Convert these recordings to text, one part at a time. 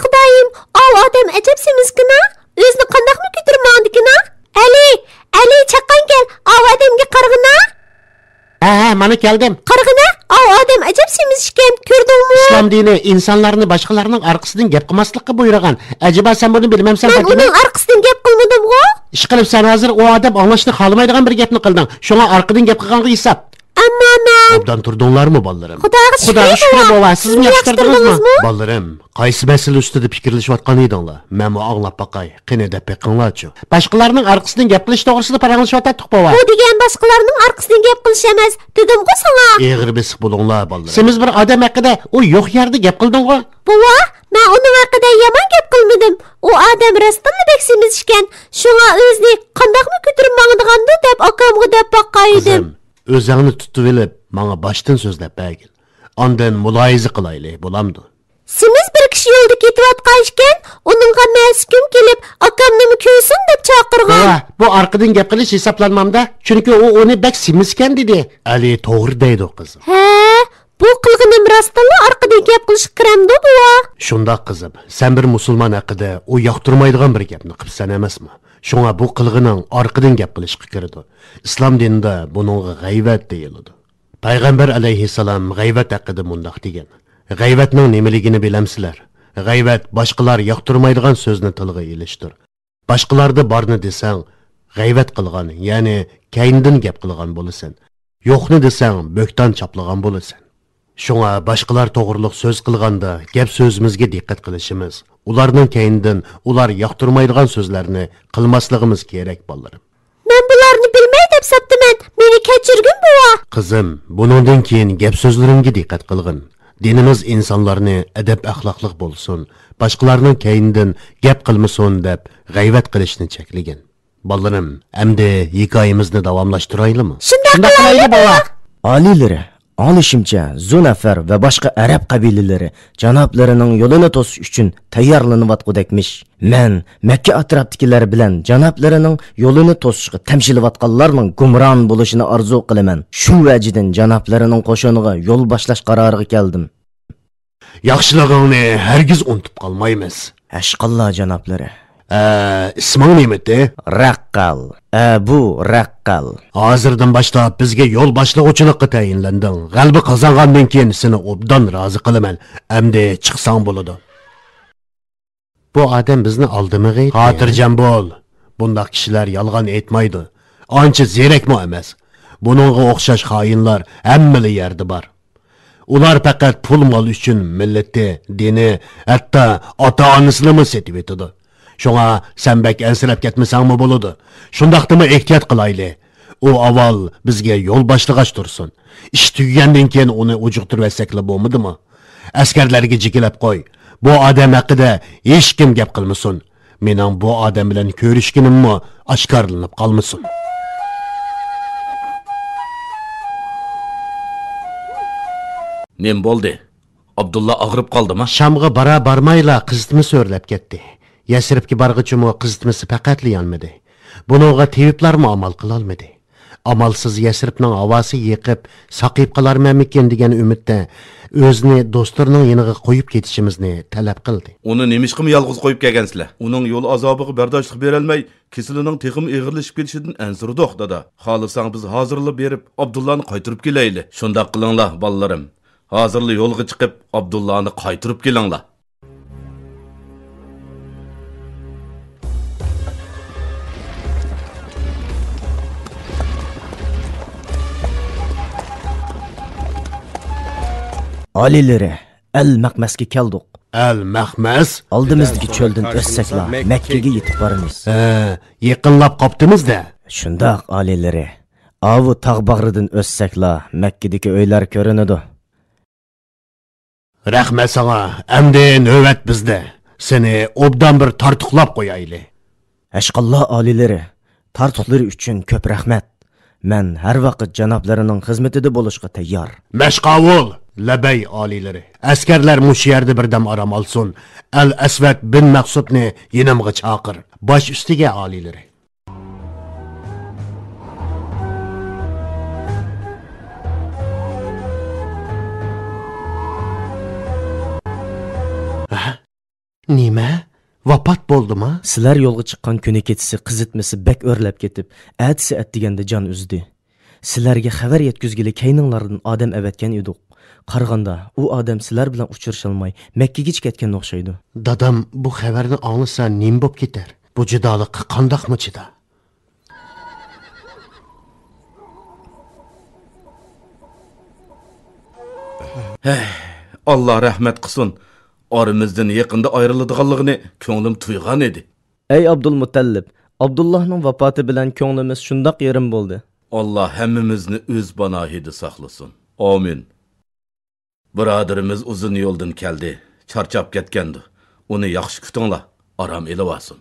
Xudoyim, ov odam ajab semizkina. O'zini qandoqmi ko'tarmandikina? Ali, chaqan kel, ov odamga qarag'ina. Mana keldim. Qarag'ina, ov odam ajab semiz ekan, ko'rdingmi? İslam dini insanlarni boshqalarning orqasidan gap qilmaslikka buyurgan. Acaba sen bunu bilmemsen Men uning orqasidan gap qilmadim-ku. İş qilib sen hozir o odam anglashni xohlamaydigan bir gapni qilding. Shunga orqadan gap qilganga hisob. Ammo men Obdan turdinglarmi bolalarım? Xudoga shukr bova, siz mi yaxshirdingizmi? Bolalarım, qaysi masala ustida fikrlashayotgan edinglar? Men bu anglab baqay. Qani deb beqinglarchi. Boshqalarning orqasidan gap qilish to'g'risida paranglashayotdik bova. Bu degan boshqalarning orqasidan gap qilish emas, dedim-ku sana. Eg'ir besiq bo'linglar bolalar. Siz bir odam haqida o yo'q yerda gap qilding-ku. Bova, men uning haqida yomon gap qilmadim. U odam rostdan bek semiz ekan. Shunga o'zini qandoqmi ko'tarib mangdigandi deb akamga deb baqaydim. O'zingni tutib olib, menga boshdan so'zlab bergin. Ondan muloyiza qilayli, bo'lamdi. Semiz bir kishi yo'lda ketayotgan ekan, uningga maskum kelib, akamni ko'ysin deb chaqirgan. Bu orqadan gap qilish hisoblanmamda, chunki u uni bek semizkan dedi. Ali to'g'ri deydi qiz. Bu qilg'inim rostdan orqadan gap qilish kiramdi bova. Shundoq qizim, sen bir musulmon haqida u yoqtirmaydigan bir gapni qilsan emasmi? Shunga bu qilg'ining orqadan gap qilishga kirdi. Islom dinida buningga g'ayvat deyiladi. Payg'ambar alayhissalom g'ayvat haqida mundaq degan. G'ayvatning nimaligini bilamsizlar? G'ayvat boshqalar yoqtirmaydigan so'zni tilga ilishdir. Boshqalarda borni desang, g'ayvat qilgan, ya'ni kayndan gap qilgan bo'lasan. Yo'qni desang, bo'ktan chaplagan bo'lasan. Shunga boshqalar to'g'riliq so'z qilganda gap so'zimizga diqqat qilishimiz, ularning kaynidan ular yoqtirmaydigan so'zlarni qilmasligimiz kerak bolalarım. Men bularni bilmay deb saptiman. Meni kechirgin bova. Qizim, buningdan keyin gap so'zlarimga diqqat qilgin. Dinimiz insonlarni adab axloqliq bo'lsin, boshqalarning kaynidan gap qilmasin deb g'ayvat qilishni cheklagan. Bolalarım, endi hikoyamizni davomlashtiraylikmi? Shunday qilaylik bova. Alilari Alışımca Zunafer ve başka Arap kabileleri canaplarining yo'lini to'sish uchun tayyorlanyaptidekmish. Men Makka atrofdagilar bilan janablarining yo'lini to'sishga tamshilayotganlarning gumron bo'lishini orzu qilaman. Shu vajidan janablarining qo'shiniga yo'l boshlash qaroriga keldim. Yaxshiligingni hargiz unutib qolmaymiz. Ashqalloh janoblari. İsming nimati? Raqqal. Bu Raqqal. Hozirdan boshlab bizga yo'l boshlovchilikqa tayinlanding. G'alaba qozongandan keyin seni obdan rozi qilaman. Endi chiqsang bo'ladi. Bu odam bizni aldimiga xotirjam bo'l. Bundaq kishilar yolg'on aytmaydi. Ancha zerakmi emas. Buningga o'xshash xoinlar hamma yerda bor. Ular faqat pul mol uchun millati, dini, hatto ota-onasini setib etadi. Şuna sen bek ensirab ketmesangmi bo'ladi. Shundaqdimi ehtiyot qilayli. U avval bizga yo'l boshlag'ach tursin. Ish tugagandan keyin uni ujuqtirib etsekla bo'lmadimi? Askarlarga jikilab qo'y. Bu odam haqida hech kim gap qilmasin. Mening bu odam bilan ko'rishganimmi oshkorlanib qolmasin. Nem bo'ldi? Abdulla og'rib qoldimi? Shamga barmayla qizitmi so'rlab ketdi. Yasiribki barg'ichimi qizitmasi faqatlayolmadi. Buningga teviblarmi amal qila olmadi. Amalsiz Yasiribning havosi yiqib, saqib qolarmanmikin degan umidda o'zini do'stlarining yoniga qo'yib ketishimizni talab qildi. Uni nemishqimi yolg'iz qo'yib kelgansizlar? Uning yo'l azobiga bardoshlik bera olmay, kesilining texim eg'irlashib ketishidan ansirdoq dada. Xohlasang biz hozirlab berib, Abdullani qaytirib kelayli. Shunday qilinglar, bolalarim. Hozirli yo'lga chiqib, Abdullani qaytirib kelinglar. Alileri, El-Maqmasga keldik. El-Maqmas? Oldimizdagi cho'ldan o'ssakla Makkaga yetib boramiz. Yaqinlab qopdimiz-da. Shundoq alileri. Avu tog' bag'ridan o'ssakla Makkadagi uylar ko'rinadi. Rahmat sana, endi navbat bizda. Seni obdan bir tartiqlab qo'yayli. Ashqalloh alileri, tartiqlari uchun ko'p rahmat. Men har vaqt janoblarining xizmatida bo'lishga tayyor. Mashqavul, labay oliylari. Askarlar mush yerda birdam aram olsin. Al-Asvad bin Maqsudni yinimga chaqir. Bosh ustiga oliylari. Nima? Vafot bo'ldimi? Sizlar yo'lga chiqqan kuni kechisi qizitmasi bak o'rlab ketib, atisi atdiganda jon uzdi. Sizlarga xabar yetkazgili kayninglardan odam avatgan edik. Qarg'anda u odam sizlar bilan uchrasholmay Makkaga ketgan o'xshaydi. Dadam bu xabarni anglasa nim bo'lib ketar. Bu jidolik qandoqmi chida? Allah rahmet qilsin. Aramızdan yaqinda ayrıladiganligini ko'nglim tuygan edi. Ey Abdulmutallib, Abdullahning vafoti bilan ko'nglimiz shundoq yerim bo'ldi. Allah hammamizni o'z panohida saqlasin. Amin. Birodarimiz uzun yo'ldan keldi, charchab ketgandi. Uni yaxshi kutinglar, aram elib olsin.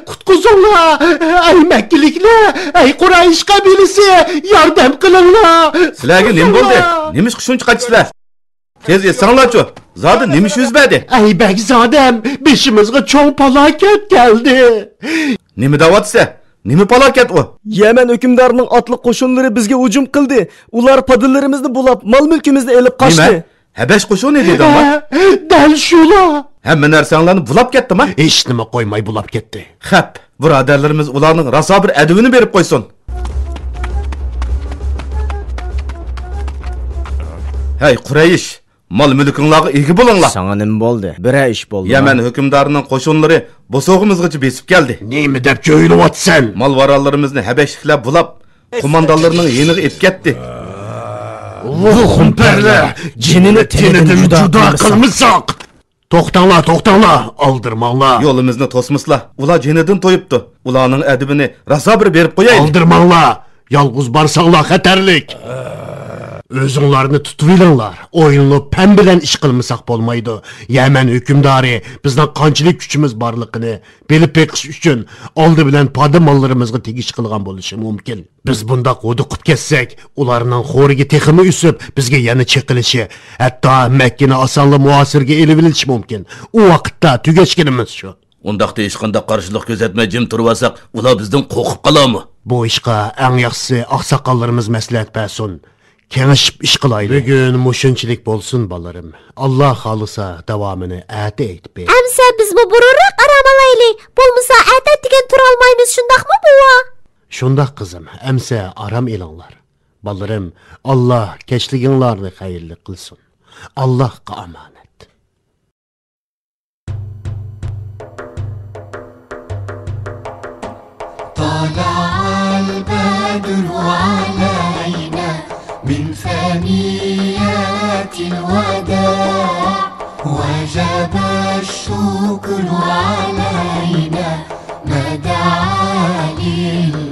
Kutquzinglar! Ey Makkaliklar, ey Quraysh qabilasi, yordam qilinglar! Sizlarga nima bo'ldi? Nima ish shuncha qachsizlar? Tez esanglarchi. Zodi nima ish yuz berdi? Ey Bagzodam, beshimizga cho'ng falokat keldi. Nima da'vatsa? Nima falokat u? Yaman hukmdorining otliq qo'shinlari bizga hujum qildi. Ular padillarimizni bulab, mol-mulkimizni elib qochdi. Habash qo'shini dedi ama. Dal shular. Hamma narsalarni bulab ketdimi? Hech nima qo'ymay bulab ketdi. Xap, birodarlarimiz ularning raso bir adabini berib qo'ysin. Hey Quraysh, mol-mulkinglarga ega bo'linglar. Sana nima bo'ldi? Bira ish bo'ldi. Yaman hukmdorining qo'shinlari bosog'imizgacha besib keldi. Nima deb jo'yilyapsan? Mol-varallarimizni habashliklar bulab, qo'mondonlarning yeniga ep ketdi. Ruhumperler, jinini tenidan judo qilmisoq. To'xtanglar, aldirmanglar. Yo'limizni to'smislar. Ular jinidan to'yibdi. Ularning adabini raso bir berib qo'yaylik. Aldirmanglar. Yolg'iz borsanglar xatarlik. O'zinglarni tutvilinglar. O'yinni pam bilan ish qilmasak bo'lmaydi. Yaman hukmdori bizning qanchalik kuchimiz borligini bilib beqish uchun oldi bilan poda mollarimizga tegish qilgan bo'lishi mumkin. Biz bunda qo'diqib ketsak, ularning xo'riga teximi usib, bizga yana chiqilishi, hatto Makkani osonla muasirga elib olish mumkin. U vaqtda tugashganimiz shu. Undaqda hech qanday qarshilik ko'rsatmay jim turib olsak, ular bizdan qo'rqib qoladimi? Bu ishga eng yaxshisi oqsoqollarimiz maslahat bersin. Kengashib ish qilaylik. Bugun mushunchilik bo'lsin bolarim. Alloh xolisa davomini ati aytib ber. Amsa biz bu burunroq aram olaylik. Bo'lmasa ati degan tura olmaymiz, shundaqmi buva? Shundoq qizim, amsa aram elinglar. Bolarim, Alloh kechliginglarni xayrli qilsin. Allohga omonat. طلع البدر علينا من ثنيات الوداع وجب الشكر علينا ما دعا لله